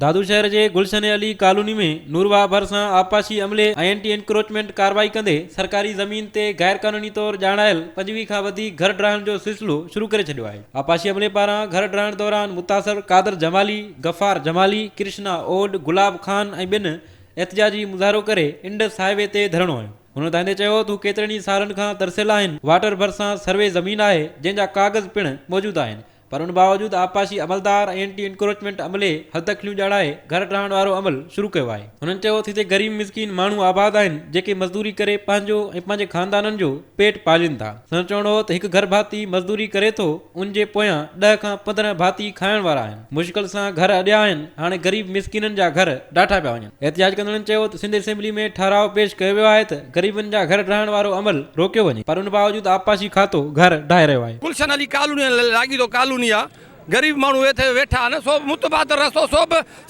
दादू शहर के गुलशन अली कॉलोनी में नूरवा भरसा आपाशी अमले एंटी एनक्रोचमेंट कार्रवाई कंदे सरकारी जमीन ते गैर कानूनी तौर जाणायल 25 खां वधीक घर ढहाइण जो सिलसिलो शुरू करे छॾियो आहे। आपाशी अमले पारां घर ढहाइण दौरान मुतासर कादर जमाली, गफ़ार जमाली, कृष्णा ओड, गुलाब खान ऐं ॿिनि एहतजाजी मुज़ाहिरो करे इंडस हाईवे ते धरणो आयो। हुन दांदे चयो त केतिरनि सालनि खां तरसियल आहिनि। वाटर भरसां सर्वे ज़मीन आहे जंहिंजा कागज़ पिणु मौजूदु आहिनि, पर उन बावजूद आपाशी अमलदार एंटी एनक्रोचमेंट अमले हदखलियूं ॼाणाए घर ढहाइण वारो अमल शुरू कयो आहे। हुननि चयो त हिते ग़रीब मिसकीन माण्हू आबाद आहिनि जेके मज़दूरी करे पंहिंजो ऐं पंहिंजे खानदाननि जो पेट पालीनि था। संदसि चवणो हो त हिकु घर भाती मज़दूरी करे थो, उन जे पोयां 10 खां 15 भाती खाइण वारा आहिनि। मुश्किल सां घर अॼिया आहिनि, हाणे ग़रीब मिसकीननि जा घर ॾाठा पिया वञनि। एहतिजाज कंदड़नि चयो त सिंध असेंबली में ठाराव पेश कयो वियो आहे त ग़रीबनि जा घर ढहाइण वारो अमल रोकियो वञे, पर उन बावजूद आपाशी खातो घर ढहाए रहियो आहे। गुलशन अली कॉलोनी लागी तो कॉलोनी आहे, गरीब माण्हू इते वेठा आहिनि, सो मुतबादल रस्तो सो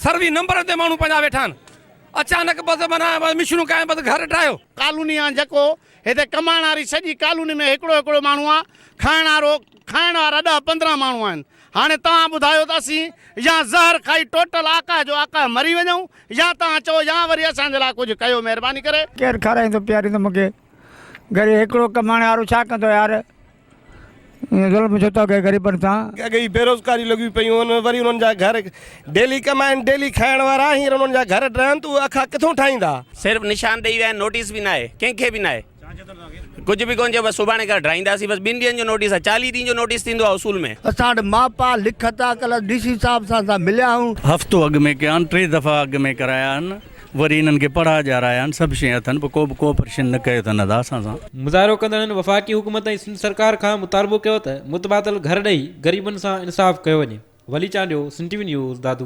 सर्वी नंबर ते माण्हू पंहिंजा वेठा आहिनि। अचानक बसि माना मिशनूं कायम बसि घर ठाहियो। कॉलोनी आहे जेको हिते कमाइण वारी सॼी कॉलोनी में हिकिड़ो माण्हू आहे, खाइण वारा 10-15 माण्हू आहिनि। हाणे तव्हां ॿुधायो त असीं या ज़हर खाई टोटल आका जो आका मरी वञूं, या तव्हां चओ या वरी असांजे लाइ कुझु कयो, महिरबानी करे। केरु खाराईंदो पीआरींदो मूंखे? घरी हिकिड़ो कमाइण वारो छा कंदो यार? ज़ुल्म छो थो कए ग़रीबनि सां? अॻे बेरोज़गारी लॻी पियूं आहिनि, वरी उन्हनि जा घर डेली कमाइनि, डेली खाइण वारा, हींअर उन्हनि जा घर ठहनि तूं अखा किथां ठाहींदा? सिर्फ़ु निशान ॾेई विया आहिनि, नोटिस बि न आहे, कंहिंखे बि न आहे, कुझु बि कोन चयो। बसि सुभाणे घर ठाहींदासीं, बसि 2 ॾींहंनि जो नोटिस आहे, 40 ॾींहं जो नोटिस थींदो आहे उसूल में। असां वटि मापा लिखत आहे, कल्ह डीसी साहब सां मिलिया आहियूं। हफ़्तो अॻु में कया आहिनि, 3 दफ़ा अॻु में कराया आहिनि, वरी इन्हनि खे पढ़ा ॼाराया आहिनि, सभु शइ अथनि, पोइ को बि कोऑपरेशन न कयो अथनि अदा असां सां। मुज़ाहिरो कंदड़नि वफ़ाक़ी हुकूमत ऐं सिंध सरकार खां मुतालबो कयो त मुतबादल घर ॾेई ग़रीबनि सां इंसाफ़ कयो वञे। वली चांडियो, सिंध टीवी न्यूज़, दादू।